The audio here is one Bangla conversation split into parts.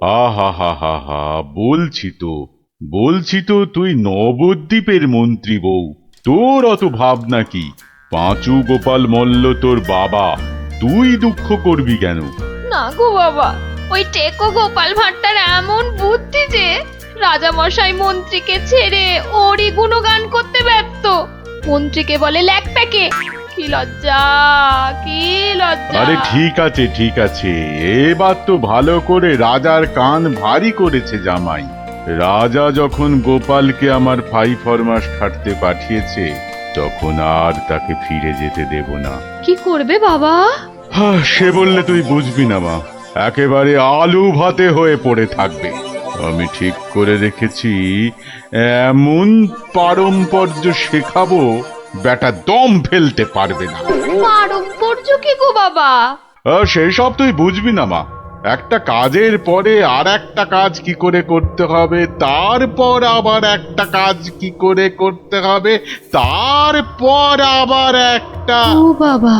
আহা হা হা হা, বলছি তো তুই নবদ্বীপের মন্ত্রী বউ, তোর অত ভাবনা কি? পাঁচু গোপাল মল্ল তোর বাবা, তুই দুঃখ করবি কেন? না গো বাবা, ওই টেকো গোপাল ভাঁড়টার এমন বুদ্ধি যে রাজামশাই মন্ত্রীকে ছেড়ে ওরই গুণগান করতে ব্যস্ত। মন্ত্রীকে বলে ল্যাকপ্যাকে। কি লজ্জা, কি লজ্জা! আরে ঠিক আছে, এবার তো ভালো করে রাজার কান ভারী করেছে জামাই। রাজা যখন গোপালকে আমার ফাই ফরমাস খাটতে পাঠিয়েছে, তখন আর তাকে ফিরে যেতে দেব না। কি করবে বাবা? সে বললে তুই বুঝবি না মা, একেবারে আলু ভাতে হয়ে পড়ে থাকবে। আমি ঠিক করে রেখেছি, এমন পারম্পর্য শেখাবো বেটা দম ফেলতে পারবে না। পারম্পর্য কি গো বাবা? সেই সব তুই বুঝবি না মা। একটা কাজের পরে আর একটা কাজ কি করে করতে হবে, তারপর আবার একটা কাজ কি করে করতে হবে, তারপর আবার একটা। ও বাবা!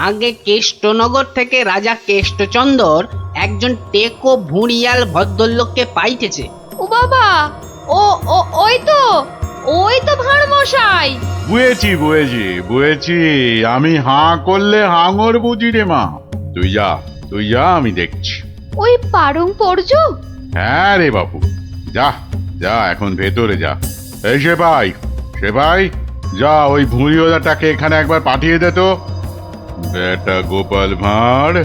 আগে কেষ্টনগর থেকে রাজা কেষ্টচন্দর একজন টেকো ভুঁড়িয়াল ভদ্রলোককে পাইতেছে। ও বাবা, ও ও ওই তো ভাঁড় মশাই। বুঝেছি, আমি হাঁ করলে হাঙর বুঝি রে মা। তুই যা, আমি দেখছি। ওই পারম্পর্য? হ্যাঁ রে বাবু, যা এখন ভেতরে যা। এই সেপাই, যা ওই ভুঁড়িওয়ালাটাকে এখানে একবার পাঠিয়ে দে তো। বেটা গোপাল ভাঁড়,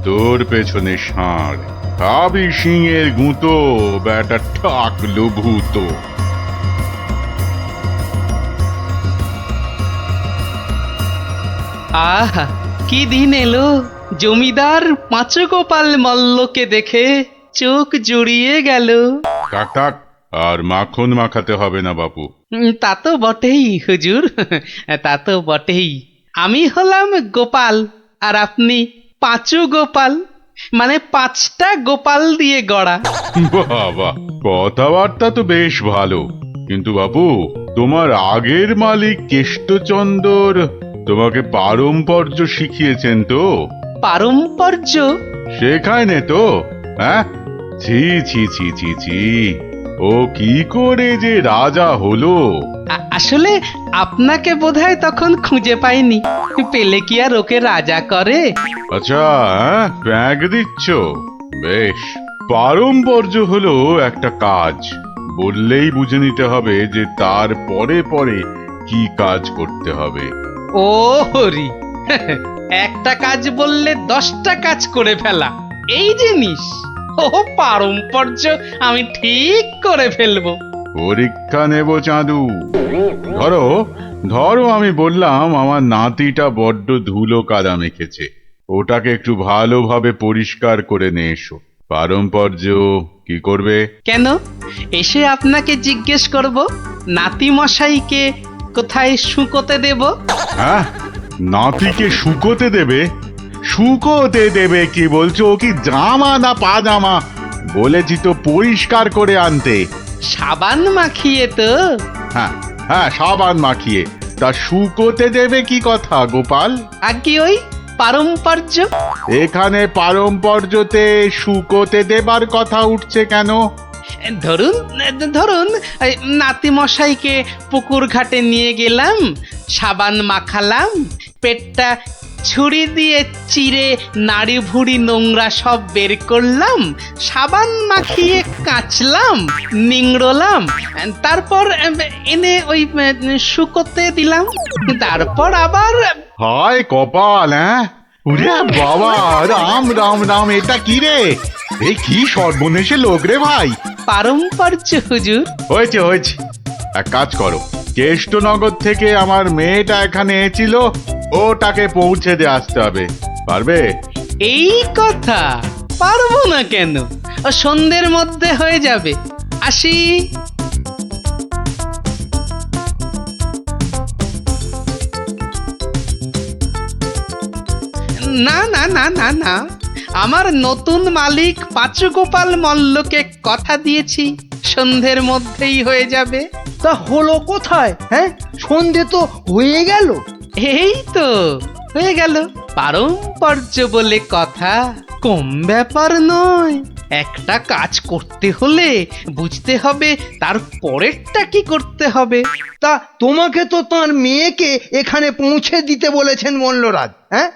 তোর পেছনে ষাঁড়, খাবি সিংয়ের গুঁতো, বেটা ঠাকলো ভূত। আহা, কি দিন এলো! জমিদার পাঁচু গোপাল মল্লকে দেখে চোখ জুড়িয়ে গেল। থাক, আর মাখন মাখাতে হবে না বাপু। তা তো বটেই হুজুর, তা তো বটেই। আমি হলাম গোপাল, আর আপনি পাঁচু গোপাল, মানে পাঁচটা গোপাল দিয়ে গড়া। বাবা, কথাবার্তা তো বেশ ভালো, কিন্তু বাপু, তোমার আগের মালিক কেষ্টচন্দর তোমাকে পারম্পর্য শিখিয়েছেন তো? পারম্পর্য? শেখায় নে তো? হ্যাঁ, ছি, ও কি করে যে রাজা হলো? আসলে আপনাকে বোধহয় তখন খুঁজে পাইনি, পেলে কি আর ওকে রাজা করে? আচ্ছা, ব্যাগ দিচ্ছ? বেশ। পারম্পর্য হলো একটা কাজ, বললেই বুঝে নিতে হবে যে তার পরে পরে কি কাজ করতে হবে। ও হরি, একটা কাজ বললে 10টা কাজ করে ফেলা, এই জিনিস। ও পারম্পর্য আমি ঠিক করে ফেলবো। পরীক্ষা নেব চাঁদু। ধরো আমি বললাম আমার নাতিটা বড্ড ধুলো কাদা মেখেছে, ওটাকে একটু ভালোভাবে পরিষ্কার করে নিয়ে এসো। পারম্পর্য কি করবে? কেন, এসে আপনাকে জিজ্ঞেস করব নাতি মশাইকে কোথায় শুকোতে দেব। হ্যাঁ, নাতিকে শুকোতে দেবে? কি বলছো? ও কি জামা না পাজামা? বলেছি তো পরিষ্কার করে আনতে। সাবান মাখিয়ে তো? হ্যাঁ, সাবান মাখিয়ে। তা শুকোতে দেবে কি কথা গোপাল? আর কি ওই পারম্পর্য? এখানে পারম্পর্যতে শুকোতে দেবার কথা উঠছে কেন? ধরুন নাতি মশাইকে পুকুর ঘাটে নিয়ে গেলাম, সাবান মাখালাম, পেটটা ছুরি দিয়ে চিরে নাড়ি ভুড়ি নোংরা সব বের করলাম, সাবান মাখিয়ে কাচলাম, নিংড়লাম, তারপর এনে ওই শুকোতে দিলাম, তারপর আবার। হায় কপাল! ওরে বাবা, রাম, এটা কি রে? এই কি সর্বনেশে লোক রে ভাই! পারম্পর্য হুজুর। হয়েছে, এক কাজ করো, কেষ্টনগর থেকে আমার মেয়েটা এখানে এসেছিল, ওটাকে পৌঁছে দিয়ে আসতে হবে। পারবে? এই কথা, পারবো না কেন? সন্ধ্যের মধ্যে হয়ে যাবে, আসি। না, আমার নতুন মালিক পাঁচু গোপাল মল্লকে কথা দিয়েছি সন্ধ্যের মধ্যেই হয়ে যাবে। তা হলো কোথায়? সন্ধে তো হয়ে গেল। এই তো হয়ে গেল। পারম্পর্য বলে কথা কম ব্যাপার নয়। একটা কাজ করতে হলে বুঝতে হবে তার পরেরটা কি করতে হবে। তা তোমাকে তো তার মেয়েকে এখানে পৌঁছে দিতে বলেছেন মল্লরাজ, হ্যাঁ?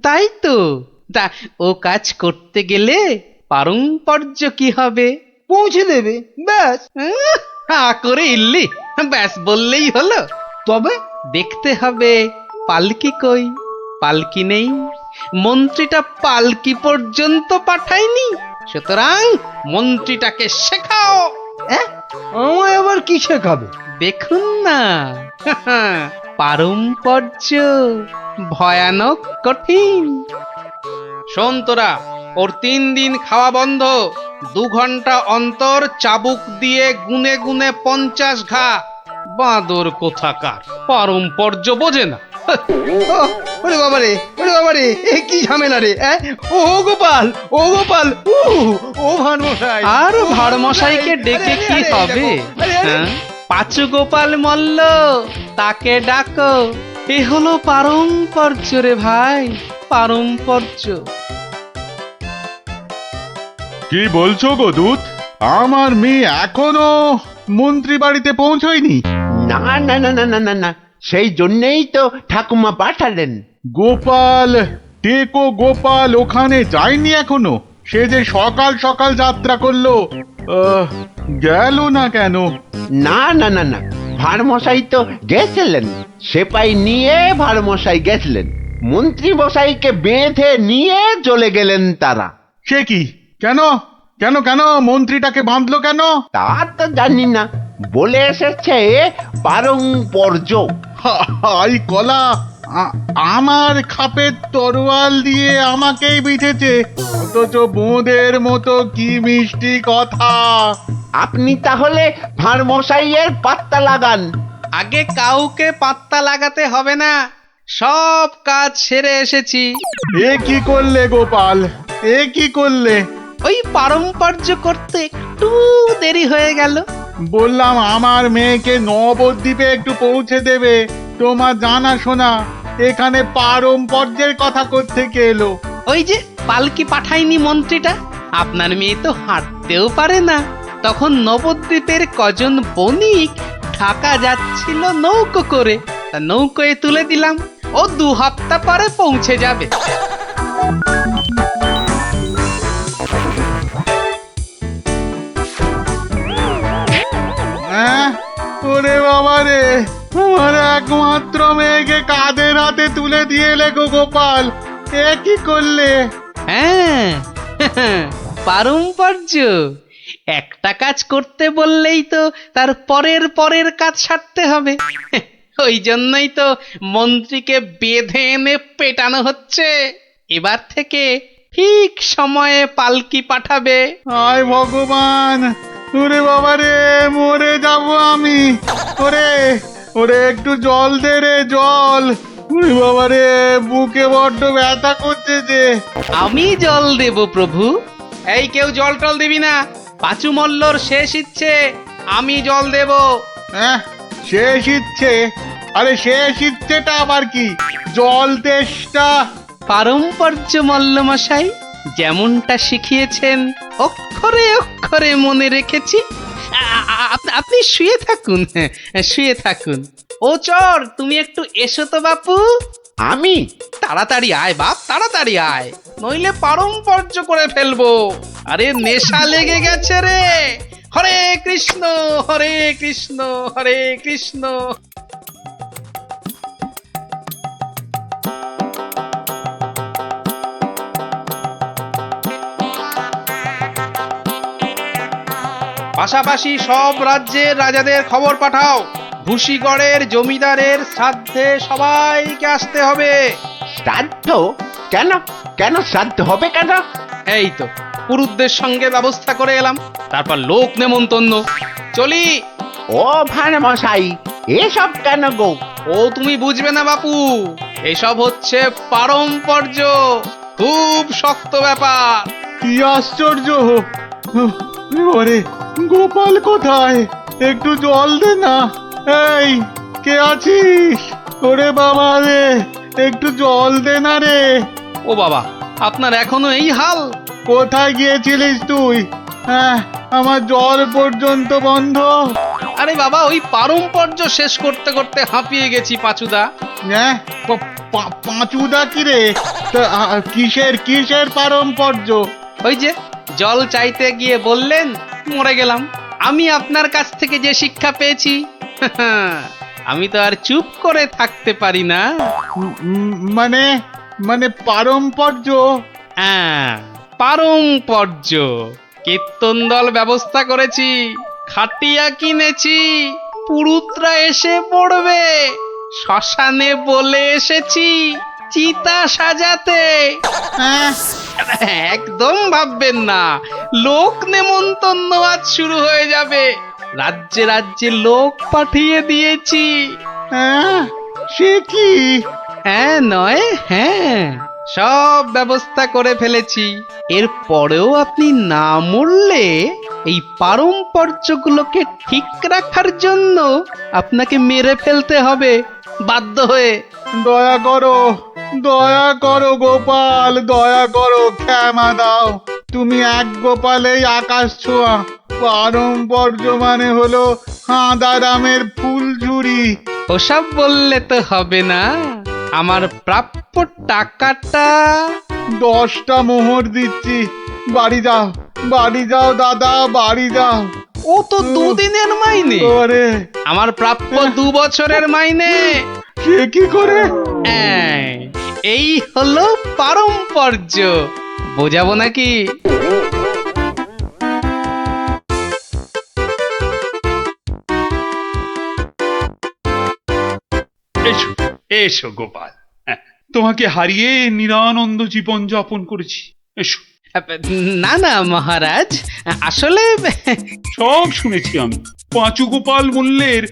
তাই তো, তা ও কাজ করতে গেলে পারম্পর্য কি হবে? পৌঁছে দেবে, ব্যাস। হা করে ইল্লি, ব্যাস বললেই হলো। তবে দেখতে হবে পালকি কই। পালকি নেই, মন্ত্রীটা পালকি পর্যন্ত পাঠায়নি। সুতরাং মন্ত্রীটাকে শেখাও। আমায় আবার কি শেখাবে? দেখুন না, পারম্পর্য ভয়ানক কঠিন। শোন তোরা, ওর 3 দিন খাওয়া বন্ধ। 2 ঘন্টা অন্তর চাবুক দিয়ে গুনে গুনে 50 ঘা। বাঁদর কোথাকার, পারম্পর্য বোঝে না। ওরে বাবারে, ওরে বাবারে, এ কি ঝামেলা রে! ও গোপাল, ও গোপাল, ও ভানমশাই। আর ভাড়মশাইকে ডেকে কি হবে? হ্যাঁ? পাঁচু গোপাল মল্ল, তাকে ডাকো। এ হলো পারম্পর্য রে ভাই, পারম্পর্য। কি বলছো গো দূত? আমার মেয়ে এখনো মন্ত্রী বাড়িতে পৌঁছয়নি? না না না না না না না, সেই জন্যেই তো ঠাকুমা পাঠালেন। গোপাল, টেকো গোপাল ওখানে যায়নি এখনো? সে যে সকাল সকাল যাত্রা করলো, গেল না কেন? না না না না, ভাড়মশাই তো গেছিলেন, সেপাই নিয়ে ভাড়মশাই গেছিলেন, মন্ত্রী মশাইকে বেঁধে নিয়ে চলে গেলেন তারা। সে কি? কেন কেন কেন মন্ত্রীটাকে বাঁধলো কেন? তা তো জানি না, বলে এসেছে পারম্পর্য। হাই কলা, আমার খাপের তরোয়াল দিয়ে আমাকেই বিঁধেছে, অথচ বোঁদের মতো কি মিষ্টি কথা। আপনি তাহলে ভাড়মশাইয়ের পাত্তা লাগান। আগে কাউকে পাত্তা লাগাতে হবে না, সব কাজ সেরে এসেছি। এ কি করলে গোপাল, এ কি করলে? ওই পারম্পর্য করতে একটু দেরি হয়ে গেল। বললাম আমার মেয়েকে নবদ্বীপে একটু পৌঁছে দেবে, তোমার জানা শোনা এখানে পারম্পর্যের কথা কোত্থেকে এলো? ওই যে পালকি পাঠায়নি মন্ত্রীটা, আপনার মেয়ে তো হাঁটতেও পারে না। তখন নবদ্বীপের কজন বণিক ঢাকা যাচ্ছিল নৌকো করে, তা নৌকোয় তুলে দিলাম। ও 2 হপ্তাহ পরে পৌঁছে যাবে। ওরে বাবা রে, আমার একমাত্র মেয়েকে কাঁধের হাতে তুলে দিয়ে এলে গো গোপাল, এ কি করলে? হ্যাঁ, পারম্পর্য। একটা কাজ করতে বললেই তো তার পরের কাজ সারতে হবে। ওই জন্যই তো মন্ত্রীকে বেঁধে এনে পেটানো হচ্ছে। এবার থেকে ঠিক সময়ে পালকি পাঠাবে। হায় ভগবান, ওরে বাবা রে, মরে যাব আমি। ওরে ওরে, একটু জল দে রে, জল। ওরে বাবা রে, বুকে বড্ড ব্যথা করছে যে। আমি জল দেব প্রভু। এই কেউ জল টল দিবি না, পাঁচু মল্লর শেষ ইচ্ছে, আমি জল দেব। হ্যাঁ, শেষ ইচ্ছে? আরে শেষ ইচ্ছেটা আবার কি? জল তেষ্টা। পারম্পর্য মল্লমশাই, যেমনটা শিখিয়েছেন অক্ষরে অক্ষরে মনে রেখেছি। আপনি শুয়ে থাকুন, শুয়ে থাকুন। ও চর, তুমি একটু এসো তো বাপু। আমি? তাড়াতাড়ি আয় বাপ, তাড়াতাড়ি আয়, নইলে পারম্পর্য করে ফেলবো। আরে নেশা লেগে গেছে রে। হরে কৃষ্ণ, হরে কৃষ্ণ, হরে কৃষ্ণ। পাশাপাশি সব রাজ্যের রাজাদের খবর পাঠাও, ভুসিগড়ের জমিদারের শ্রাদ্ধে সবাইকে আসতে হবে। শ্রাদ্ধ? কেন কেন শ্রাদ্ধ হবে কেন? এই তো পুরুতদের সঙ্গে ব্যবস্থা করে এলাম, তারপর লোক নেমন্তন্ন। চলি। ও ভাড়মশাই, এসব কেন গো? ও তুমি বুঝবে না বাপু, এসব হচ্ছে পারম্পর্য, খুব শক্ত ব্যাপার। কি আশ্চর্য! ওরে গোপাল কোথায়? একটু জল দে না। এই, কে আছিস? ওরে বাবা রে, একটু জল দে না রে। ও বাবা, আপনার এখনো এই হাল? কোথায় গিয়েছিলিস তুই? আমার জল পর্যন্ত বন্ধ। আরে বাবা, ওই পারম্পর্য শেষ করতে করতে হাঁপিয়ে গেছি পাঁচুদা। হ্যাঁ, পাঁচুদা কি রে? তা, কিসের কিসের পারম্পর্য? ওই যে জল চাইতে গিয়ে বললেন, মরে গেলাম। আমি আপনার কাছ থেকে যে শিক্ষা পেয়েছি, আমি তো আর চুপ করে থাকতে পারি না। মানে মানে পারম্পর্য? হ্যাঁ, পারম্পর্য। কীর্তন দল ব্যবস্থা করেছি, খাটিয়া কিনেছি, পুরুতরা এসে পড়বে। শ্মশানে বলে এসেছি চিতা সাজাতে। হ্যাঁ, একদম ভাববেন না, লোক নেমন্তন্ন আজ শুরু হয়ে যাবে। রাজ্যে রাজ্যে লোক পাঠিয়ে দিয়েছি। হ্যাঁ, সে কি? হ্যাঁ নয় হ্যাঁ, সব ব্যবস্থা করে ফেলেছি। এর পরেও আপনি না মরলে এই পারম্পর্যগুলোকে ঠিক রাখার জন্য আপনাকে মেরে ফেলতে হবে বাধ্য হয়ে। দয়া করো, দয়া করো গোপাল, দয়া করো, ক্ষমা দাও। তুমি এক গোপালেই আকাশ ছোঁয়া। পারম্পর্য মানে হলো হাঁদারামের ফুলঝুরি। ওসব বললে তো হবে না। আমার প্রাপ্য টাকাটা 10টা মোহর দিচ্ছি। বাড়ি যাও, বাড়ি যাও দাদা, বাড়ি যাও। ও তো দুদিনের মাইনে, ওরে, আমার প্রাপ্য 2 বছরের মাইনে। সে কি করে? এই হলো পারম্পর্য, বোঝাবো নাকি? এসো এসো গোপাল, তোমাকে হারিয়ে নিরানন্দ জীবন যাপন করেছি। এসো। না না মহারাজ, আসলে সব শুনেছি আমি। পাঁচু গোপাল মূল্যের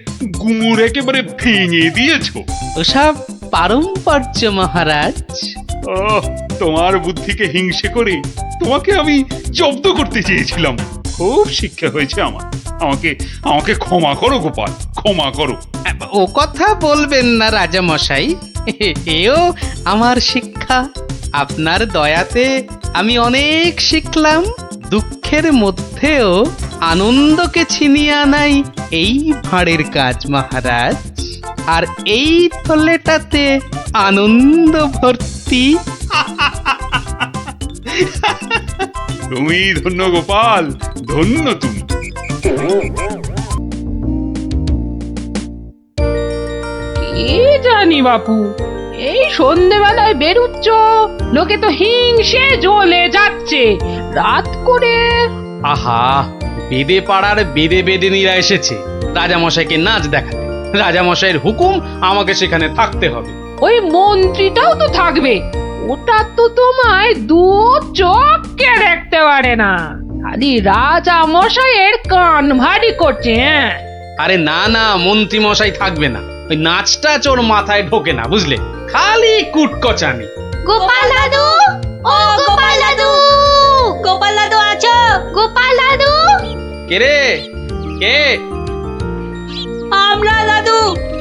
গুমুর একেবারে ভেঙে দিয়েছো। ওসব পারম্পর্য মহারাজ। ও, তোমার বুদ্ধিকে হিংসে করে তোমাকে আমি জব্দ করতে চেয়েছিলাম। খুব শিক্ষা হয়েছে আমার। আমাকে আমাকে ক্ষমা করো গোপাল, ক্ষমা করো। ও কথা বলবেন না রাজা মশাই, এও আমার শিক্ষা। আপনার দয়াতে আমি অনেক শিখলাম। দুঃখের মধ্যেও আনন্দকে ছিনিয়ে আনাই এই ভাঁড়ের কাজ মহারাজ। আর এই থলেটাতে আনন্দ ভর্তি। তুমি ধন্য গোপাল, ধন্য তুমি। কি জানি বাপু, এই সন্ধেবেলায় বেরুচ্ছ, লোকে তো হিংসে জ্বলে যাচ্ছে। রাত করে আহা, বেদে পাড়ার বেদে বেদেনীরা এসেছে রাজামশাইকে নাচ দেখাতে। রাজামশাইয়ের হুকুম, আমাকে সেখানে থাকতে হবে। ওই মন্ত্রীটাও তো থাকবে। ওটা তো তোমায় দু চোখকে দেখতে পারে না, খালি রাজা মশাইয়ের কান ভারী করছে। হ্যাঁ, আরে না না, মন্ত্রী মশাই থাকবে না। ওই নাচটা চোর মাথায় ঢোকে না, বুঝলে? খালি কুটকচানি। গোপাল দাদু, ও গোপাল দাদু, গোপাল দাদু আছো? গোপাল দাদু, কে রে? কে? আমরা দাদু,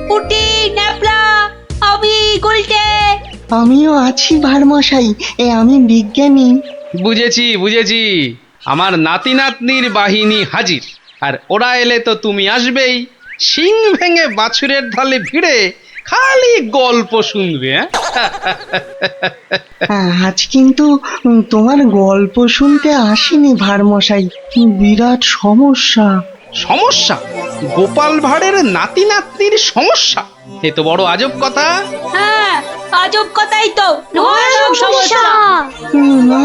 পুটি, ন্যাপলা, আমি গুলটে। আমিও আছি ভারমশাই, আমি বিজ্ঞানী। বুঝেছি বুঝেছি, আমার নাতি নাতনির বাহিনী হাজির। আর ওরা এলে তো তুমি আসবেই। শিং ভেঙে বাছুরের ঢালে ভিড়ে খালি গল্প শুনবে। আজ কিন্তু তোমার গল্প শুনতে আসিনি ভারমশাই, বিরাট সমস্যা। সমস্যা? গোপাল ভাঁড়ের নাতি নাতনির সমস্যা? এ তো বড় আজব কথা। হ্যাঁ, আজব কথাই তো। ভয়ানক সমস্যা। না,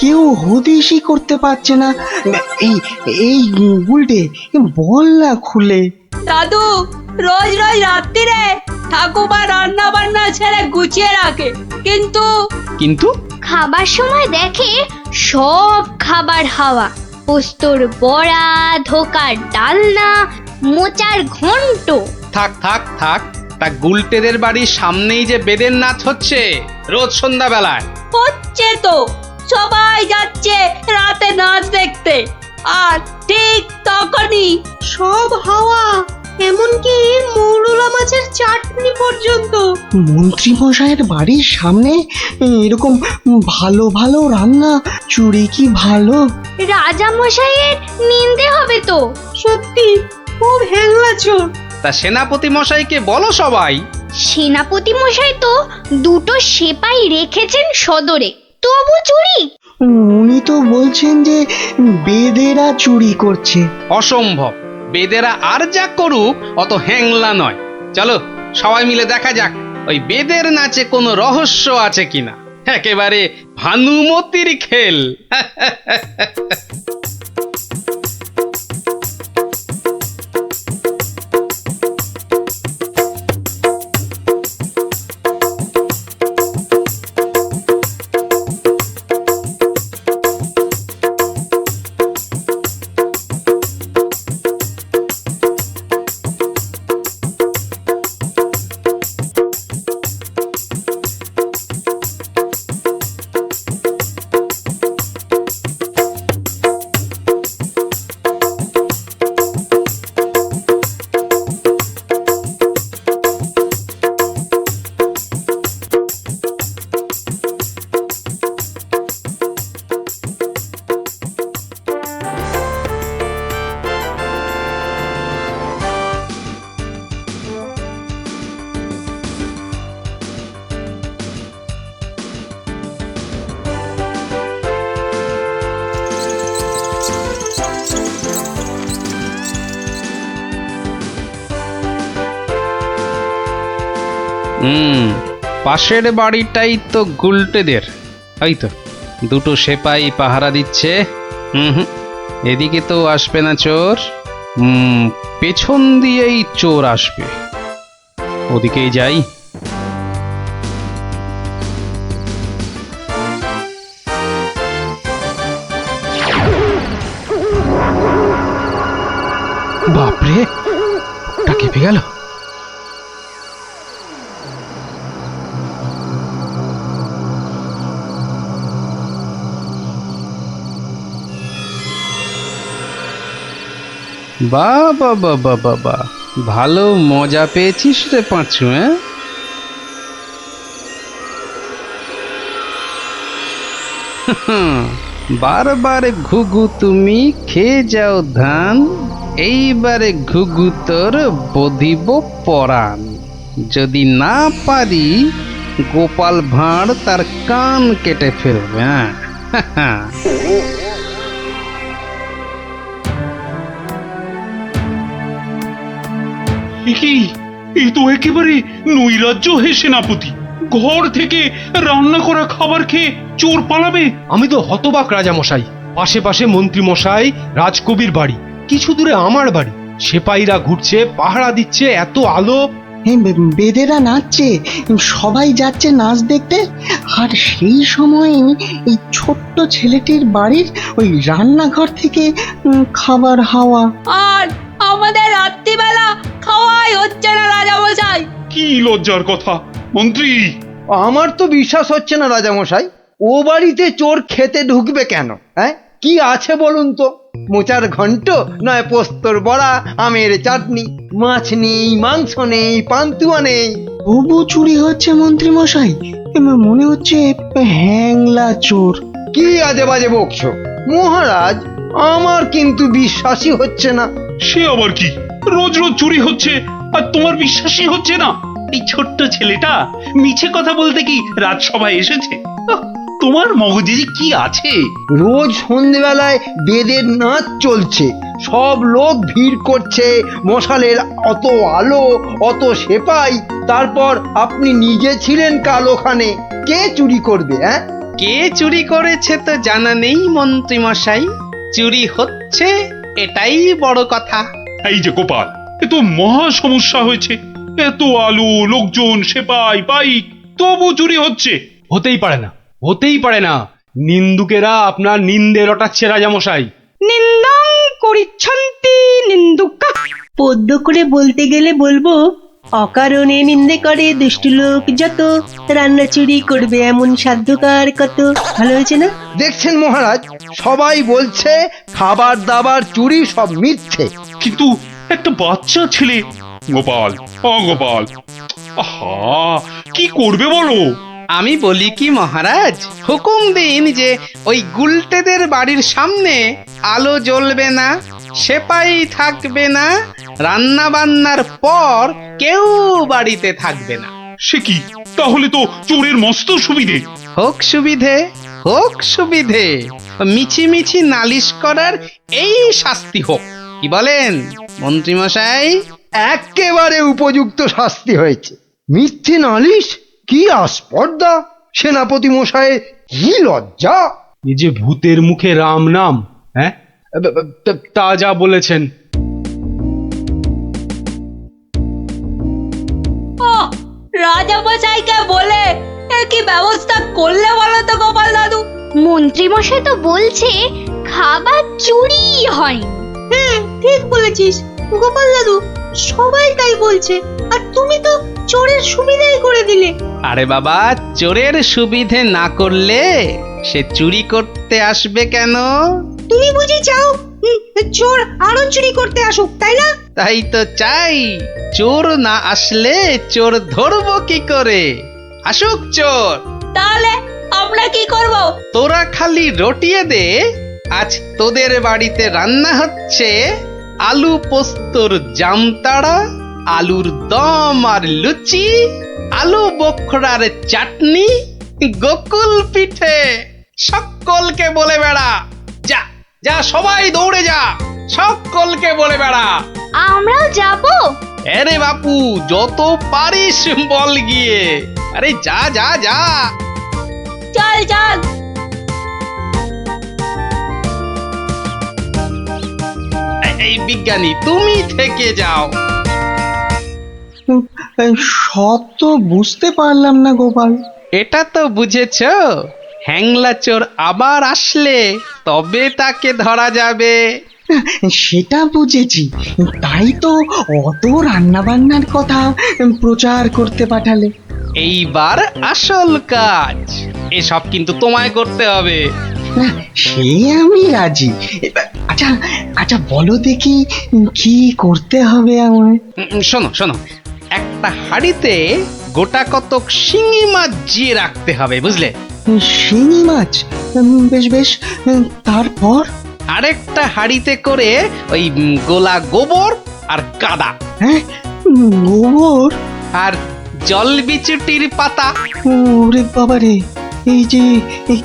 কেউ হদিশই করতে পারছে না। এই এই গুলটে, বল না খুলে। দাদু রোজ রোজ রাত্রিরে ঠাকুমা রান্না বান্না ছেড়ে গুছিয়ে রাখে, কিন্তু কিন্তু খাবার সময় দেখে সব খাবার হাওয়া। পোস্তর বড়া, ধোকার ডালনা, মোচার ঘন্ট। থাক থাক থাক, তা গুলটেদের বাড়ির সামনেই যে বেদের নাচ হচ্ছে রোজ সন্ধ্যাবেলায়। হচ্ছে তো, সবাই যাচ্ছে রাতে নাচ দেখতে। আর ঠিক তখনই সব হাওয়া, এমনকি মৌরলা মাছের চাটনি পর্যন্ত। মন্ত্রী মশাইয়ের বাড়ির সামনে এরকম ভালো ভালো রান্না, চুরি কি ভালো? রাজা মশাইয়ের নিন্দে হবে তো। সত্যি খুব হ্যাংলা চোর। তা সেনাপতি মশাইকে বলো সবাই। সেনাপতি মশাই তো দুটো সেপাই রেখেছেন সদরে, তবু চুরি? উনি তো বলছেন যে বেদেরা চুরি করছে। অসম্ভব, বেদেরা আর যা করুক অত হ্যাংলা নয়। চলো সবাই মিলে দেখা যাক ওই বেদের নাচে কোনো রহস্য আছে কিনা। একেবারে ভানুমতির খেল। পাশের বাড়িটাই তো গুলটেদের, এই তো দুটো সেপাই পাহারা দিচ্ছে। এদিকে তো আসবে না চোর, পেছন দিয়েই চোর আসবে, ওদিকেই যাই। বাপরে, ওটা কেঁপে গেল। বাবা বাবা বাবা, ভালো মজা পেয়েছিস রে পাঁচু। বারবার ঘুঘু তুমি খেয়ে যাও ধান, এইবারে ঘুঘু তোর বধিব পরাণ। যদি না পারি গোপাল ভাঁড় তার কান কেটে ফেলবে। কি এই তো একেবারে নৈরাজ্য হে সেনাপতি। ঘর থেকে রান্না করা খাবার খেয়ে চোর পালাবে? আমি তো হতবাক রাজামশাই। পাশে পাশে মন্ত্রী মশাই, রাজকবির বাড়ি, কিছু দূরে আমার বাড়ি, সেপাইরা ঘুরছে, পাহারা দিচ্ছে, এত আলো। বেদেরা নাচছে, সবাই যাচ্ছে নাচ দেখতে, আর সেই সময় এই ছোট্ট ছেলেটির বাড়ির ওই রান্নাঘর থেকে খাবার হাওয়া। আর আমাদের রাত্রিবেলা খাওয়াই হচ্ছে না রাজামশাই। কি লজ্জার কথা মন্ত্রী। আমার তো বিশ্বাস হচ্ছে না রাজামশাই, ও বাড়িতে চোর খেতে ঢুকবে কেন? হ্যাঁ, কি আছে বলুন তো? মোচার ঘন্ট, নয় পোস্তর বড়া, আমের চাটনি, মাছ নেই, মাংস নেই, পান্তুয়া নেই। তবু চুরি হচ্ছে মন্ত্রী মশাই, মনে হচ্ছে হ্যাংলা চোর। কি আজে বাজে বকছো মহারাজ, আমার কিন্তু বিশ্বাসই হচ্ছে না। সে আবার কি? রোজ রোজ চুরি হচ্ছে আর তোমার বিশ্বাসই হচ্ছে না? এই ছোট্ট ছেলেটা মিছে কথা বলতে কি রাজসভায় এসেছে? তোমার মগজে যে কি আছে? রোজ সন্ধ্যেবেলায় বেদের নাচ চলছে, সব লোক ভিড় করছে, মশালের অত আলো, অত সেপাই, তারপর আপনি নিজে ছিলেন কাল ওখানে। কে চুরি করবে? হ্যাঁ, কে চুরি করেছে তো জানা নেই মন্ত্রী মশাই, চুরি হচ্ছে এটাই বড় কথা। এই যে গোপাল, এ তো মহা সমস্যা হয়েছে। এত আলো, লোকজন, সেপাই, বাইক, তবু চুরি হচ্ছে। হতেই পারে না, হতেই পারে না। নিন্দুকেরা আপনার নিন্দে রটাচ্ছে রাজামশাই। নিন্দং করিচ্ছন্তি নিন্দুকা। পদ্য করে বলতে গেলে বলবো, অকারণে নিন্দে করে দুষ্টু লোক যত, রান্না চুরি করবে এমন সাধ্যকার কত। ভালো হয়েছে না? দেখছেন মহারাজ, সবাই বলছে খাবার দাবার চুরি সব মিথ্যে। কিন্তু একটা বাচ্চা ছেলে। গোপাল, ও গোপাল, আহা, কি করবে বলো? আমি বলি কি মহারাজ, হুকুম দিন যে ওই গুলটেদের বাড়ির সামনে আলো জ্বলবে না, সেপাই থাকবে না, রান্না বান্নার পর কেউ বাড়িতে থাকবে না। সে কি, তাহলে তো চোরের মস্ত সুবিধে। হোক সুবিধে, হোক সুবিধে, মিছি মিছি নালিশ করার এই শাস্তি হোক। কি বলেন মন্ত্রী মশাই? একেবারে উপযুক্ত শাস্তি হয়েছে। মিথ্যে নালিশ, কি আস্পর্ধা! সেনাপতি মশাই, কি লজ্জা! এই যে ভূতের মুখে রাম নাম, হ্যাঁ, তা যা বলেছেন। রাজা মশাইকে বলে কি ব্যবস্থা করলে বলো তো গোপাল দাদু? মন্ত্রী মশাই তো বলছে খাবার চুরি হয়। হ্যাঁ, ঠিক বলেছিস গোপাল দাদু, সবাই তাই বলছে। আর তুমি তো চোরের সুবিধাই করে দিলে। আরে বাবা, চোরের সুবিধে না করলে সে চুরি করতে আসবে কেন? তুমি বুঝি চাও চোর আরো চুরি করতে আসুক, তাই না? তাই তো চাই। চোর না আসলে চোর ধরবো কি করে? আসুক চোর। তাহলে আমরা কি করব? তোরা খালি রটিয়ে দে, আজ তোদের বাড়িতে রান্না হচ্ছে আলু পোস্তর জামতাড়া, আলুর দম আর লুচি, আলু বোখরার চাটনি, গোকুল পিঠে। সকলকে বলে বেড়া, যা যা, সবাই দৌড়ে যা, সকলকে বলে বেড়া। আমরাও যাব? আরে বাপু, যত পারিস বল গিয়ে। আরে যা যা যা। চল চল। এই বিজ্ঞানী, তুমি থেকে যাও। সব তো বুঝতে পারলাম না গোপাল। এটা তো বুঝেছ, হ্যাংলা চোর আবার আসলে তবে তাকে ধরা যাবে। সেটা বুঝেছি, তাই তো অত রান্না বান্নার কথা প্রচার করতে পাঠালে। এইবার আসল কাজ, এসব কিন্তু তোমায় করতে হবে। না, সে আমি রাজি। আচ্ছা আচ্ছা, বলো দেখি কি করতে হবে আমায়। শোনো শোনো, একটা হাঁড়িতে গোটা কতক শিঙি মাছ জিয়ে রাখতে হবে, বুঝলে? শিঙি মাছ? বেশ বেশ, তারপর? আরেকটা হাঁড়িতে করে ওই গোলা গোবর আর কাদা। হ্যাঁ, গোবর আর জল বিচুটির পাতা। ওরে বাবারে, এই যে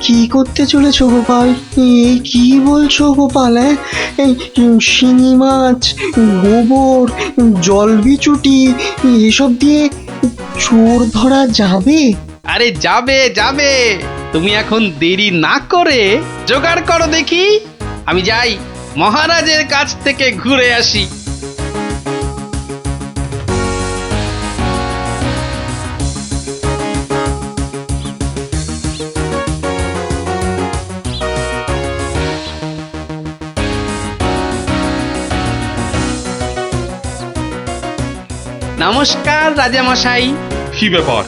কি করতে চলেছো গোপাল? এই কি বলছো গোপাল? এই শিঙি মাছ, গোবর, জলবিচুটি এসব দিয়ে চোর ধরা যাবে? আরে যাবে যাবে, তুমি এখন দেরি না করে জোগাড় করো দেখি। আমি যাই, মহারাজের কাছ থেকে ঘুরে আসি। নমস্কার রাজামশাই। কি ব্যাপার,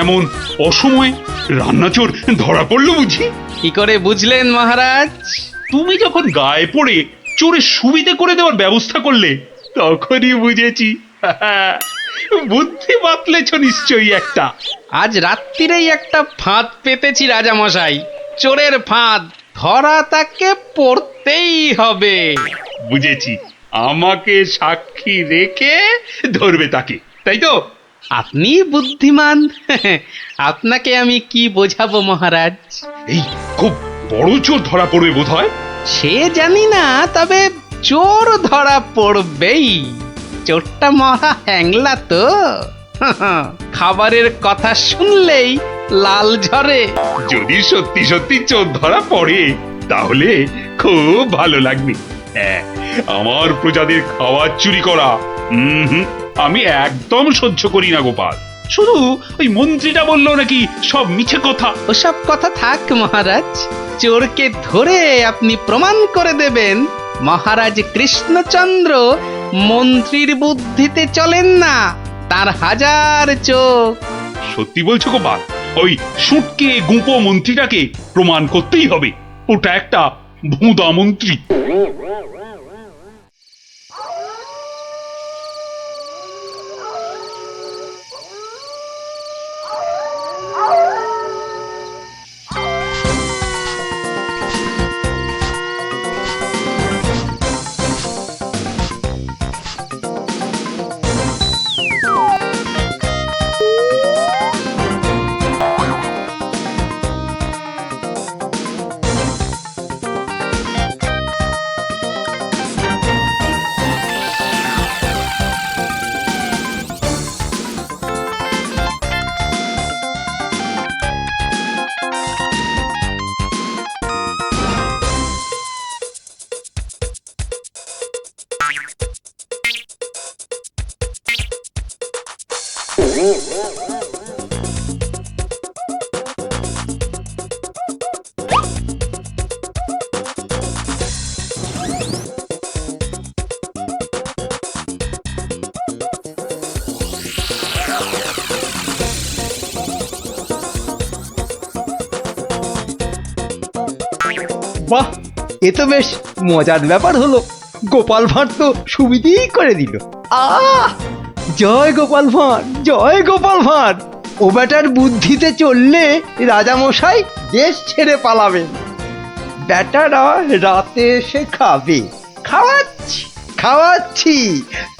এমন অসময়ে রান্নাচোর ধরা পড়লো বুঝি? কি করে বুঝলেন মহারাজ? তুমি যখন গায়ে পড়ে চোরের সুবিধে করে দেওয়ার ব্যবস্থা করলে, তখনই বুঝেছি। বুদ্ধি বাতলেছ নিশ্চয়ই একটা। আজ রাত্রিরেই একটা ফাঁদ পেতেছি রাজামশাই, চোরের ফাঁদ। ধরা তাকে পড়তেই হবে। বুঝেছি, আমাকে সাক্ষী রেখে ধরবে তাকে, তাই তো? আপনি বুদ্ধিমান। আপনাকে আমি কি বোঝাবো মহারাজ? এই খুব বড় চোর ধরা পড়বে বোধ হয়। সে জানি না, তবে চোর ধরা পড়বেই। চোরটা মহা হ্যাংলা তো। খাবারের কথা শুনলেই লাল ঝরে। যদি সত্যি সত্যি চোর ধরা পড়ে তাহলে খুব ভালো লাগবে। হ্যাঁ, আমার প্রজাদের খাবার চুরি করা আমি একদম সহ্য করি না গোপাল। শুধু ওই মন্ত্রীটা বললো নাকি সব মিছে কথা। ওসব কথা থাক মহারাজ, চোরকে ধরে আপনি প্রমাণ করে দেবেন মহারাজ কৃষ্ণচন্দ্র মন্ত্রীর বুদ্ধিতে চলেন না, তার হাজার চোখ। সত্যি বলছো গোপাল? ওই সুটকে গুঁপো মন্ত্রীটাকে প্রমাণ করতেই হবে ওটা একটা ভুঁদা মন্ত্রী। বাহ, এ তো বেশ মজার ব্যাপার হলো। গোপাল ভাঁড় তো সুবিধেই করে দিল। জয় গোপাল ভাঁড়, জয় গোপাল ভাঁড়। ও বেটার বুদ্ধিতে চললে রাজামশাই দেশ ছেড়ে পালাবেন। বেটারা রাতে এসে খাবে, খাওয়াচ্ছি খাওয়াচ্ছি,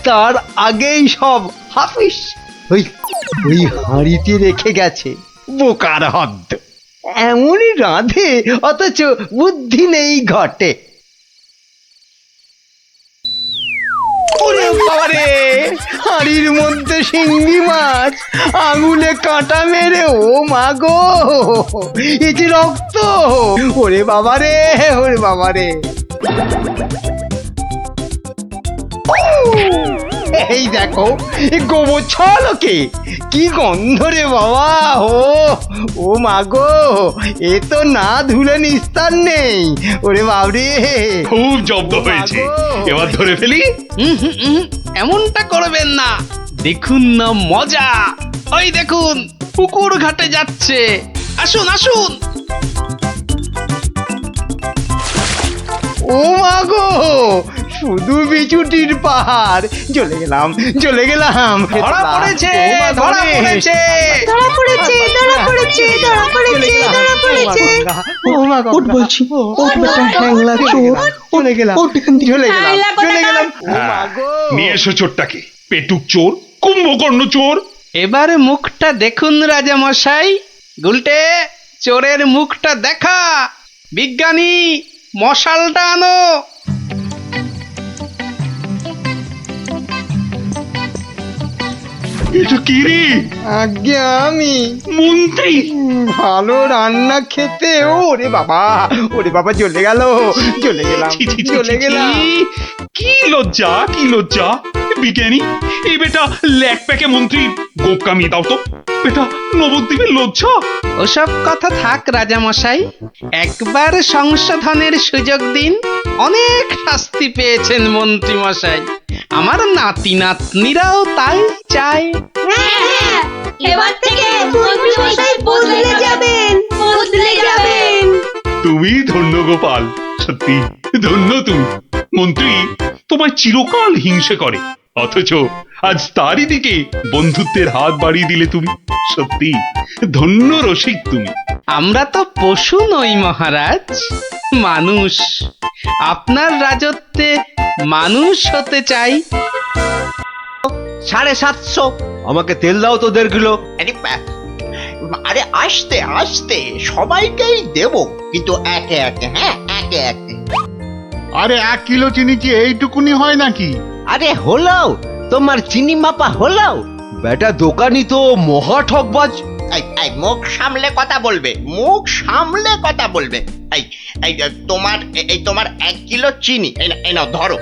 তার আগেই সব হাফিস। ওই ওই হাঁড়িতে রেখে গেছে, বোকার হদ্দ। এমনই রাঁধে অথচ বুদ্ধি নেই ঘটে। ওরে বাবারে, হাঁড়ির মধ্যে শিঙ্গি মাছ, আঙুলে কাঁটা মেরে, ও মা গো, এই যে রক্ত! ওরে বাবারে, ওরে বাবারে! এই দেখো, গোবর ছলকে কি গন্ধ রে বাবা! ও মা গো, এ তো না ধুলে নিস্তার নেই। ওরে বাবরে, খুব জব্দ হয়েছে, এবার ধরে ফেলি। এমনটা করবেন না, দেখুন না মজা। ওই দেখুন, পুকুর ঘাটে যাচ্ছে। আসুন আসুন। ও মা গো, শুধু বিচুটির পাহাড়। চলে গেলাম, চলে গেলাম। ধরা পড়েছে, ধরা পড়েছে। ধরা পড়েছে, ধরা পড়েছে, ধরা পড়েছে, ধরা পড়েছে। ও মা গো, ওঠ বলছি, ওঠ বেটা হ্যাংলা চোর, চলে গেলাম, ওঠ এখান থেকে। চলে গেলাম, চলে গেলাম। ও মা গো, নিয়ে এসো চোরটাকে, পেটুক চোর, কুম্ভকর্ণ চোর। এবার মুখটা দেখুন রাজা মশাই। গুলটে, চোরের মুখটা দেখা। বিজ্ঞানী, মশালটা আনো। এটা কি রে? আজ্ঞে আমি মন্ত্রী। ভালো রান্না খেতে। ওরে বাবা, ওরে বাবা, চলে গেল, চলে গেলাম, ছি, ছি, ছি, চলে ছি, গেলাম। কি লজ্জা, কি লজ্জা! বিজ্ঞানী, এই বেটা ল্যাক প্যাকে মন্ত্রী গোপ কামিয়ে দাও তো। বেটা নবদ্বীপের লজ্জা। ওসব কথা থাক রাজা মশাই, একবার সংশোধনের সুযোগ দিন। অনেক শাস্তি পেয়েছেন মন্ত্রী মশাই, আমার নাতি নাতনিরাও তাই চায়। এবার থেকে মন্ত্রী মশাই বদলে যাবেন, বদলে যাবেন। তুমি ধন্য গোপাল, সত্যি ধন্য তুমি। মন্ত্রী তোমায় চিরকাল হিংসে করে, অথচ আজ তারই দিকে বন্ধুত্বের হাত বাড়িয়ে দিলে তুমি। সত্যি ধন্য রসিক তুমি। আমরা তো পশু নই মহারাজ, মানুষ। আপনার রাজত্বে মানুষ হতে চাই। 750। আমাকে তেল দাও তো 1.5 কিলো। আরে আসতে আসতে সবাইকেই দেব, কিন্তু একে একে। হ্যাঁ, একে একে। আরে 1 কিলো চিনি কি এইটুকুনি হয় নাকি? আরে হলো, তোমার চিনি মাপা হলো। বেটা দোকানি তো মহা ঠকবাজ। এই মুখ সামলে কথা বলবে, মুখ সামলে কথা বলবে। এই এই তোমার 1 কিলো চিনি, এই নাও ধরো।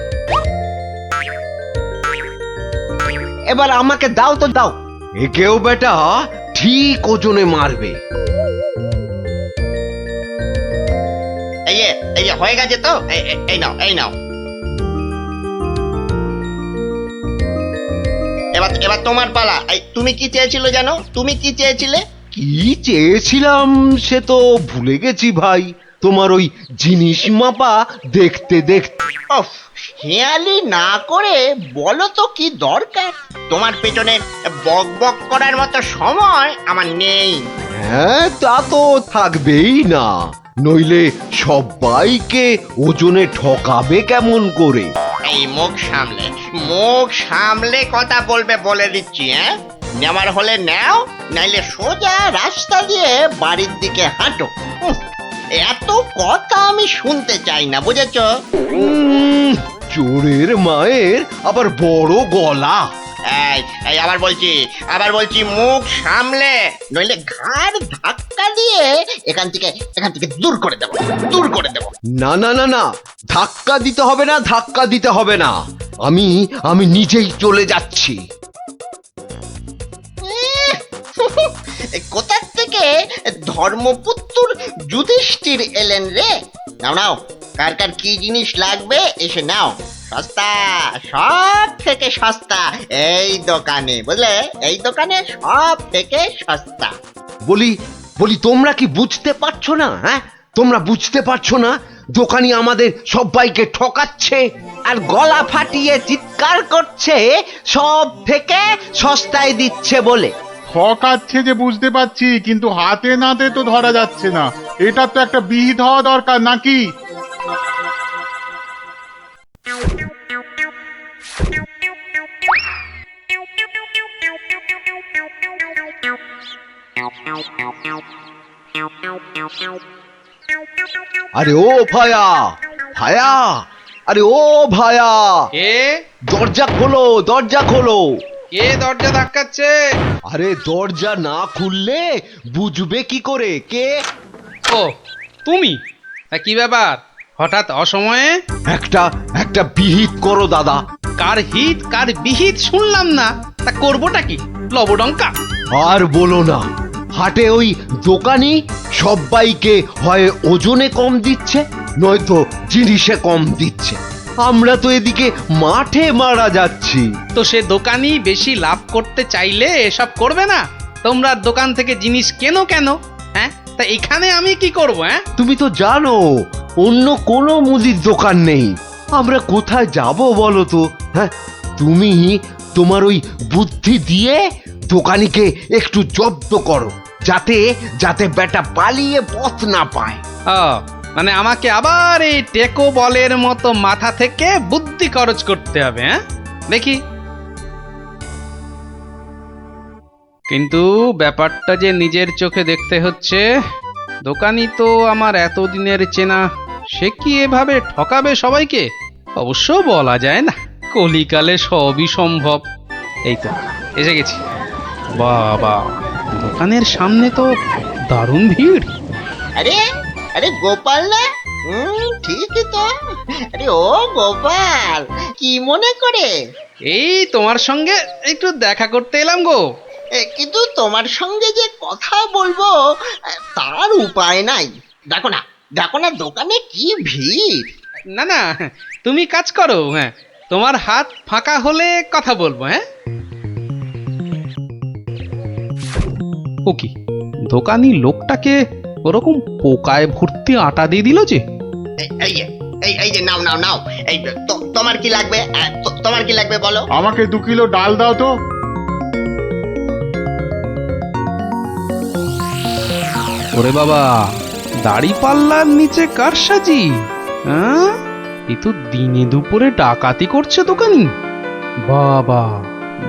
এবার আমাকে দাও তো দাও। একেও বেটা ঠিক ওজনে মারবে। এই যে হয়ে গেছে তো, এই নাও, এই নাও। এবার তোমার পালা। তুমি কি চেয়েছিলে জানো? তুমি কি চেয়েছিলে? কি চেয়েছিলাম সে তো ভুলে গেছি ভাই। তোমার ওই জিনিস মাপা দেখতে দেখতে। ওফ, হেয়ালি না করে বলো তো কি দরকার? তোমার পেছনে বক বক করার মতো সময় আমার নেই। হ্যাঁ, তা তো থাকবেই না, নইলে সবাইকে ওজনে ঠকাবে কেমন করে? এই মুখ সামলে কথা বলবে বলে দিচ্ছি। হ্যাঁ, নেওয়ার হলে নাও, নাইলে সোজা রাস্তা দিয়ে বাড়ির দিকে হাঁটো। এত কথা আমি শুনতে চাই না, বুঝেছো? চোরের মায়ের আবার বড় গলা। এই আবার বলছি মুখ সামলে, নইলে ঘাড় ধাক্কা দিয়ে এখান থেকে দূর করে দেবো। না না না না, ধাক্কা দিতে হবে না, ধাক্কা দিতে হবে না। আমি নিজেই চলে যাচ্ছি। কোথা থেকে ধর্মপুত্র যুধিষ্ঠির এলেন রে? নাও, কার কার কি জিনিস লাগবে এসে নাও। সস্তা, সব থেকে সস্তা এই দোকানে, বুঝলে? এই দোকানে সব থেকে সস্তা। বলি তোমরা কি বুঝতে পারছো না? হ্যাঁ, তোমরা বুঝতে পারছো না? দোকানি আমাদের সবাইকে ঠকাচ্ছে আর গলা ফাটিয়ে চিৎকার করছে সব থেকে সস্তায় দিচ্ছে বলে। ঠকাচ্ছে যে বুঝতে পারছি, কিন্তু হাতে নাতে তো ধরা যাচ্ছে না। এটা তো একটা বিহিত হওয়া দরকার নাকি? আরে ও ভায়া, ভায়া, আরে ও ভায়া, কে দরজা খোলো, দরজা খোলো। কে দরজা ধাক্কাচ্ছে? আরে দরজা না খুললে বুঝবে কি করে কে? ও তুমি? তা কি ব্যাপার হঠাৎ অসময়ে? একটা বিহিত করো দাদা। কার হিত কার বিহিত শুনলাম না, তা করবোটা কি? লবডঙ্কা? আর বলো না, হাটে ওই দোকানি সবাইকে হয় ওজনে কম দিচ্ছে নয়তো জিনিসে কম দিচ্ছে। আমরা তো এদিকে মাঠে মারা যাচ্ছি। তো সে দোকানি বেশি লাভ করতে চাইলে এসব করবে না? তোমরা দোকান থেকে জিনিস কেন কেন? হ্যাঁ, তা এখানে আমি কি করব? হ্যাঁ, তুমি তো জানো অন্য কোনো মুদির দোকান নেই। আমরা কোথায় যাব বলো তো? হ্যাঁ, তুমি তোমার ওই বুদ্ধি দিয়ে দোকানিকে একটু জব্দ করো, যাতে যাতে বেটা পালিয়ে পথ না পায়। ও মানে আমাকে আবার এই টেকো বলের মতো মাথা থেকে বুদ্ধি খরচ করতে হবে? হ্যাঁ, দেখি। কিন্তু ব্যাপারটা যে নিজের চোখে দেখতে হচ্ছে। দোকানি তো আমার এতদিনের চেনা, সে কি এভাবে ঠকাবে সবাইকে? অবশ্য বলা যায় না, কলিকালে সবই সম্ভব। এই তো এসে গেছি। বাবা, দোকানের সামনে তো দারুণ ভিড়। আরে আরে গোপাল না? ঠিকই তো। আরে ও গোপাল, কি মনে করে? এই তোমার সঙ্গে একটু দেখা করতে এলাম গো। কিন্তু তোমার সঙ্গে যে কথা বলবো তার উপায় নাই। দেখো না, দেখো না দোকানে কি ভিড়। না না, তুমি কাজ করো। হ্যাঁ, তোমার হাত ফাঁকা হলে কথা বলবো। হ্যাঁ, ও কি, দোকানি লোকটাকে ওরকম পোকায় ভর্তি আটা দিয়ে দিল যে? এই এই যে নাও নাও নাও, এই তোমার কি লাগবে? তোমার কি লাগবে বলো? আমাকে 2 কিলো ডাল দাও তো। ওরে বাবা, দাড়ি পাল্লার নিচে কারসাজি! হ্যাঁ, এ তো দিনে দুপুরে ডাকাতি করছে দোকানি। বাবা,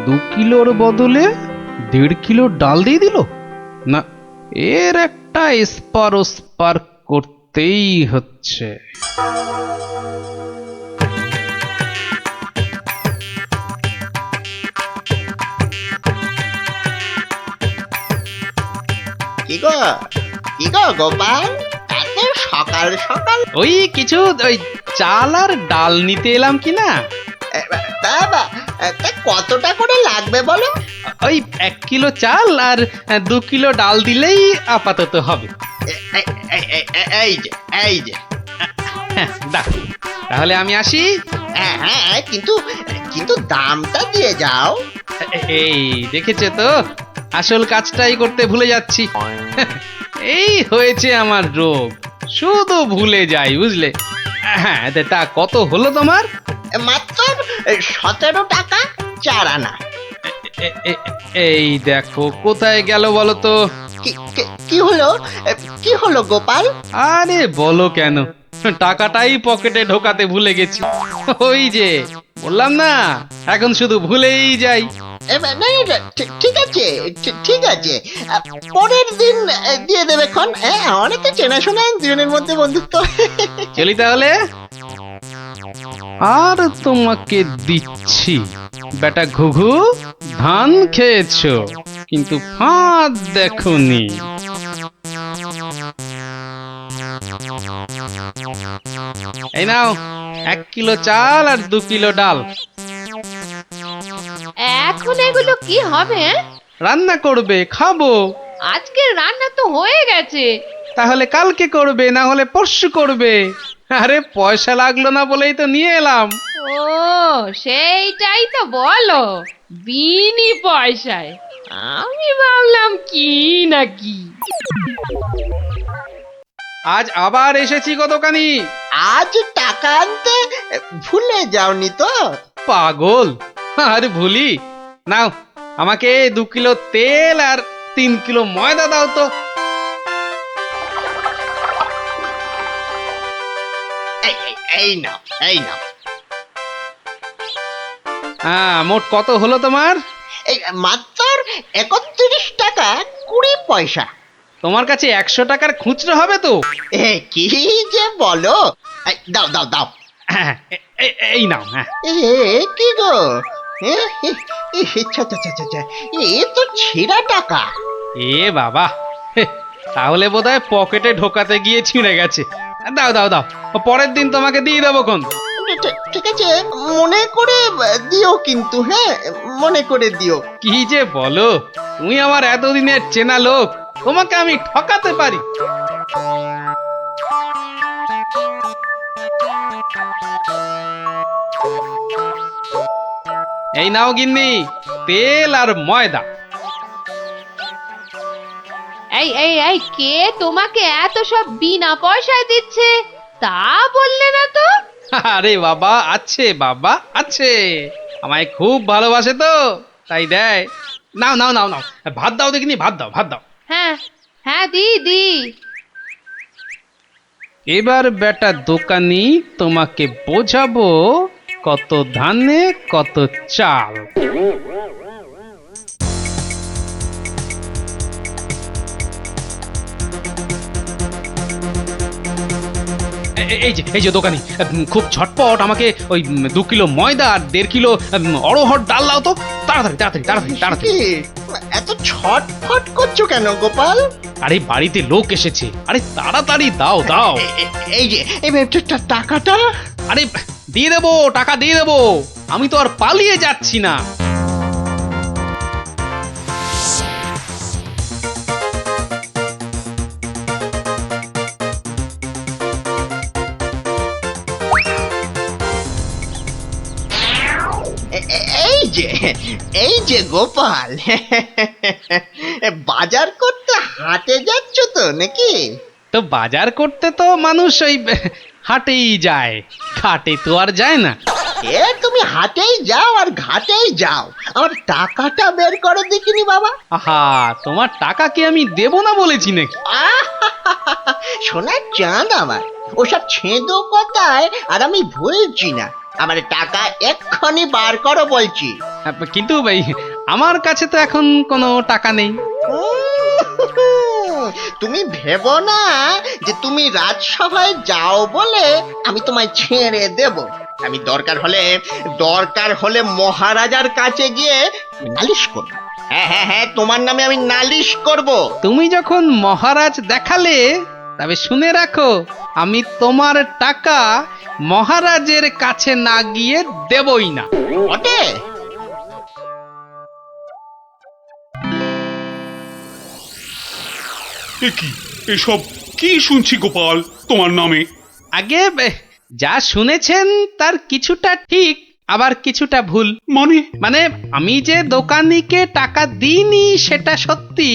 2 কিলোর বদলে 1.5 কিলো ডাল দিয়ে দিল। না, এর একটা এসপার ওসপার করতেই হচ্ছে। কি গো গোপাল, এত সকাল সকাল? ওই কিছু ওই চাল আর ডাল নিতে এলাম কি না। তা কতটা করে লাগবে বলো? ওই 1 কিলো চাল আর 2 কিলো ডাল দিলেই আপাতত হবে। এই যে হ্যাঁ, দাও। তাহলে আমি আসি। হ্যাঁ, কিন্তু দামটা দিয়ে যাও। এই দেখেছে তো, আসল কাজটাই করতে ভুলে যাচ্ছি। এই হয়েছে আমার রোগ, শুধু ভুলে যাই, বুঝলে? হ্যাঁ, তা কত হলো তোমার? মাত্র 17 টাকা 4 আনা। এই দেখো, কোথায় গেল বলো তো? কি হলো গোপাল? আরে বলো কেন, টাকাটাই পকেটে ঢোকাতে ভুলে গেছি। ওই যে বললাম না, এখন শুধু ভুলেই যাই। ঠিক আছে, পরের দিন দিয়ে দেবে খন। অনেক তো চেনাশোনা, দুজনের মধ্যে বন্ধুত্ব। চলি তাহলে। আর তোমাকে দিচ্ছি বেটা ঘুঘু, ধান খেয়েছো কিন্তু ফাঁদ দেখোনি। এই নাও 1 কিলো চাল আর 2 কিলো ডাল। এখন এগুলো কি হবে? রান্না করবে, খাবো। আজকে রান্না তো হয়ে গেছে। তাহলে কালকে করবে, না হলে পরশু করবে। আরে পয়সা লাগলো না বলেই তো নিয়ে এলাম। ও সেইটাই তো বলো, বিনি পয়সায়। আমি ভাবলাম কি নাকি। আজ আবার এসেছি গো দোকানি। আজ টাকা আনতে ভুলে যাওনি তো? পাগল, আর ভুলি? নাও, আমাকে 2 কিলো তেল আর 3 কিলো ময়দা দাও তো। এই নাও, এই নাও। হ্যাঁ, মোট কত হলো তোমার? এই মাত্র 31 টাকা 20 পয়সা। তোমার কাছে 100 টাকার খুচরো হবে তো? কি যে বলো! দাও দাও দাও। হ্যাঁ, এই নাও। হ্যাঁ, কি গো, এ তো ছেঁড়া টাকা। এ বাবা, তাহলে বোধহয় পকেটে ঢোকাতে গিয়ে ছিঁড়ে গেছে। দাও দাও দাও, পরের দিন তোমাকে দিয়ে দেবো কোন। ঠিক আছে, মনে করে দিও কিন্তু, হ্যাঁ মনে করে দিও। কি যে বলো, তুমি আমার এতদিনের চেনা লোক, তোমাকে আমি ঠকাতে পারি? এই নাও গিন্নি, তেল আর ময়দা। এই এই এই, কে তোমাকে এত সব বিনা পয়সায় দিচ্ছে তা বললে না তো? আরে বাবা, আছে বাবা আছে, আমায় খুব ভালোবাসে তো তাই দেয়। নাও নাও নাও নাও, ভাত দাও দেখিনি, ভাত দাও, ভাত দাও। হ্যাঁ হ্যাঁ, দি দি। এবার বেটা দোকানি, তোমাকে বোঝাবো কত ধানে কত চাল। এই যে দোকানি, খুব ঝটপট আমাকে ওই 2 কিলো ময়দা আর 1.5 কিলো অড়হর ডাল দাও তো, তাড়াতাড়ি তাড়াতাড়ি তাড়াতাড়ি তাড়াতাড়ি। এত ছটফট করছো কেন গোপাল? আরে বাড়িতে লোক এসেছে, আরে তাড়াতাড়ি দাও দাও। এই যে টাকাটা। আরে দিয়ে দেবো, টাকা দিয়ে দেবো, আমি তো আর পালিয়ে যাচ্ছি না। এই যে গোপাল, বাজার করতে হাটে যাচ্ছ তো নাকি? তো বাজার করতে তো মানুষ ওই হাটেই যায়, ঘাটে তো আর যায় না। তুমি হাটেই যাও আর ঘাটেই যাও, আমার টাকাটা বের করে দেখিনি বাবা। আহা, তোমার টাকা কি আমি দেব না বলেছি নাকি? সোনার চাঁদ আমার, ওসব ছেঁদো কথায় আর আমি ভুলছি না। আমার টাকা এক্ষুনি বার করো বলছি। কিন্তু ভাই, আমার কাছে তো এখন কোনো টাকা নেই। তুমি ভেবো না যে তুমি রাজসভায় যাও বলে আমি তোমায় ছেড়ে দেব। আমি দরকার হলে মহারাজার কাছে গিয়ে নালিশ করব। হ্যাঁ, তোমার নামে আমি নালিশ করব। তুমি যখন মহারাজ দেখালে, তবে শুনে রাখো, আমি তোমার টাকা মহারাজের কাছে না গিয়ে দেবই না। ওটে কি এসব কি শুনছি গোপাল তোমার নামে? আগে যা শুনেছেন তার কিছুটা ঠিক, আবার কিছুটা ভুল। মানে আমি যে দোকানিকে টাকা দিইনি সেটা সত্যি,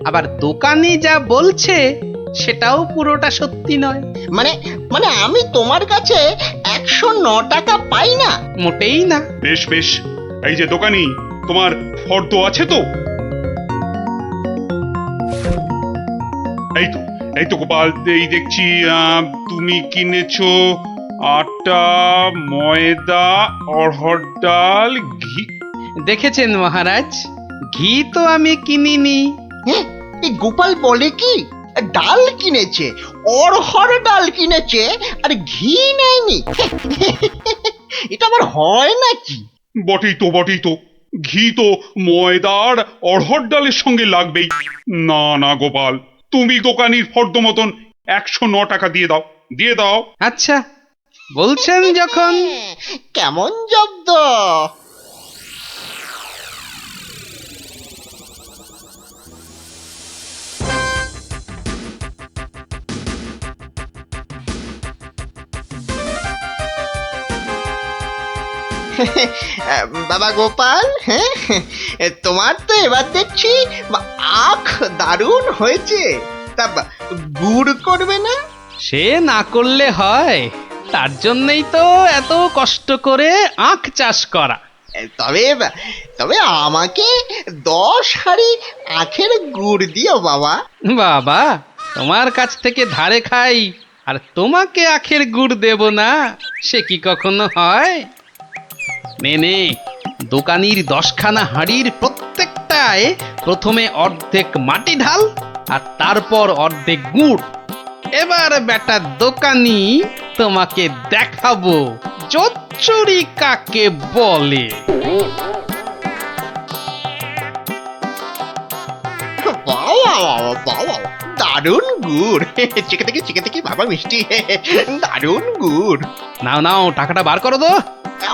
আবার দোকানি যা বলছে সেটাও পুরোটা সত্যি নয়। মানে আমি তোমার কাছে 109 টাকা পাই না? মোটেই না। বেশ বেশ, এই যে দোকানি, তোমার ফর্দ আছে তো? এই তো গোপাল, এই দেখছি তুমি কিনেছো আটা, ময়দা, অড়হর ডাল, ঘি। দেখেছেন মহারাজ, ঘি তো আমি কিনিনি। এই গোপাল বলে কি, ডাল কিনেছে, অড়হর ডাল কিনেছে, আর ঘি নেয়নি? এটা আবার হয় নাকি? বটেই তো, ঘি তো ময়দার অড়হর ডালের সঙ্গে লাগবেই। না গোপাল, তুমি দোকানির ফর্দ মতন 109 টাকা দিয়ে দাও। আচ্ছা, বলছেন যখন। কেমন জব্দ? বাবা গোপাল, হ্যাঁ তোমার তো এবার দেখছি আখ দারুণ হয়েছে। তা গুড় করবে না? সে না করলে হয়, তার জন্যই তো এত কষ্ট করে আখ চাষ করা। তবে তবে আমাকে 10 হাঁড়ি আখের গুড় দিও বাবা। বাবা, তোমার কাছ থেকে ধারে খাই আর তোমাকে আখের গুড় দেব না, সে কি কখনো হয়? নে নে, দোকানির 10খানা হাঁড়ির প্রত্যেকটায় প্রথমে অর্ধেক মাটি ঢাল আর তারপর অর্ধেক গুড়। এবার বেটা দোকানি, তোমাকে দেখাবো জোচ্চুরি কাকে বলে। বাবা বাবা বাবা, দারুণ গুড়। চেকে দেখি বাবা মিষ্টি, দারুণ গুড়। নাও নাও, টাকাটা বার করো তো।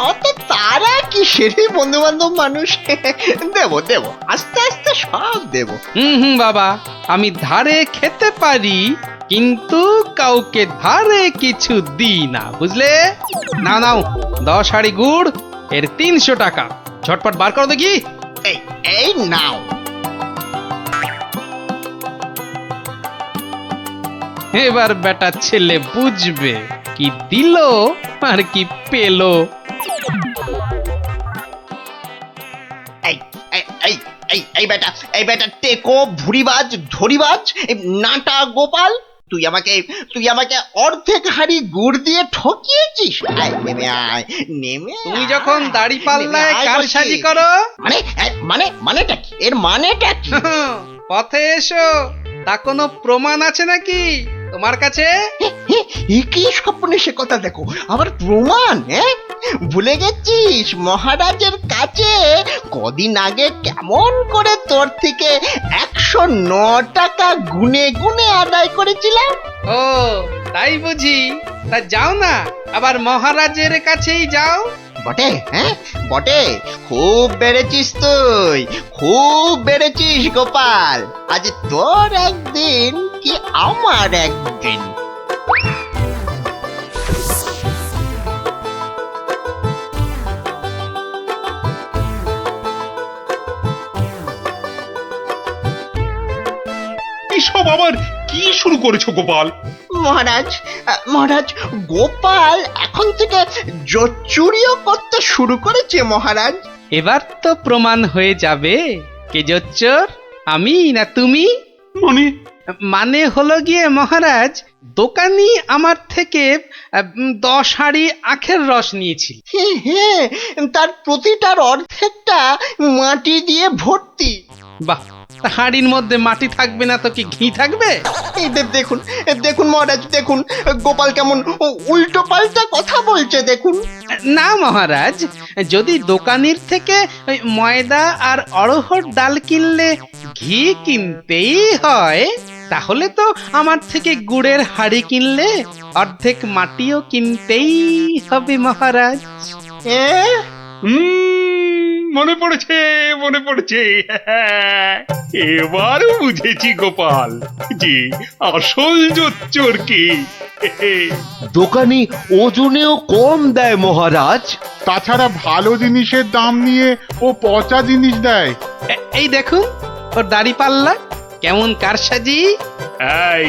অত তারা কিসের বন্ধু বান্ধব মানুষ, দেবো আস্তে আস্তে সব দেবো। হুম বাবা, আমি ধারে খেতে পারি কিন্তু কাউকে ধারে কিছু দিই না, বুঝলে? নাও নাও, 10 হাঁড়ি গুড়, এর 300 টাকা। ঝটপট বার করো দেখি। এই নাও। এবার বেটা ছেলে বুঝবে কি দিল আর কি পেলো। এই এই এই এই এই বেটা টেকো, ভুরিবাজ, ধরিবাজ, এই নাটা গোপাল, তুই আমাকে অর্ধেক হাঁড়ি গুড় দিয়ে ঠকিয়েছিস। আয় নেমে আয়, নেমে তুমি যখন দাড়ি পাল্লায় কারসাজি করো, মানেটা কি? এর মানেটা কি? পথে এসো, তা কোনো প্রমাণ আছে নাকি তোমার কাছে? কি স্বপ্নে সে কথা দেখো, আবার প্রমাণ? ভুলে গেছিস মহারাজের কাছে কদিন আগে কেমন করে তোর থেকে 109 টাকা গুনে গুনে আদায় করেছিলাম? ও তাই বুঝি? তা যাও না, আবার মহারাজের কাছেই যাও। বটে, বটে, খুব বেড়েছিস তুই, খুব বেড়েছিস গোপাল। আজ তোর একদিন কি আমার একদিন। এসব আবার কি শুরু করেছো গোপাল? মহারাজ, গোপাল এখন থেকে জোচ্চুরিও করতে শুরু করেছে মহারাজ। এবার তো প্রমাণ হয়ে যাবে কে জোচ্চোর, আমি না তুমি। মানে হলো গিয়ে মহারাজ, দোকানি আমার থেকে 10 হাঁড়ি আখের রস নিয়েছিল। হ্যাঁ, তার প্রতিটার অর্ধেকটা মাটি দিয়ে ভর্তি। বাহ, হাঁড়ির মধ্যে মাটি থাকবে না তো কি ঘি থাকবে? এই দেখুন মহারাজ, দেখুন গোপাল কেমন উল্টো পাল্টা কথা বলছে, দেখুন। না মহারাজ, যদি দোকানির থেকে ময়দা আর অড়হর ডাল কিনলে ঘি কিনতেই হয়, তাহলে তো আমার থেকে গুড়ের হাঁড়ি কিনলে অর্ধেক মাটিও কিনতেই হবে মহারাজ। মনে পড়েছে, এবার বুঝেছি গোপাল যে আসল জোচ্চোর কি। দোকানি ওজনেও কম দেয় মহারাজ। তাছাড়া ভালো জিনিসের দাম নিয়ে ও পচা জিনিস দেয়। এই দেখুন ওর দাড়ি পাল্লা কেমন কারসাজি। এই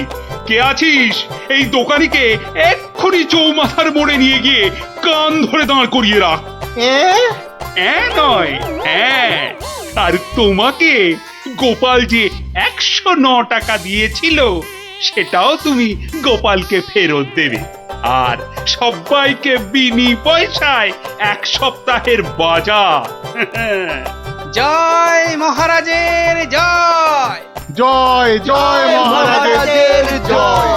কে আছিস? এই দোকানিকে এক্ষুনি চৌমাথার মোড়ে নিয়ে গিয়ে কান ধরে দাঁড় করিয়ে রাখ। নয়, আর তোমাকে গোপাল যে 109 টাকা দিয়েছিল সেটাও তুমি গোপালকে ফেরত দেবে, আর সবাইকে বিনি পয়সায় 1 সপ্তাহের বাজার। জয় মহারাজের জয়, জয় জয় মহারাজের জয়।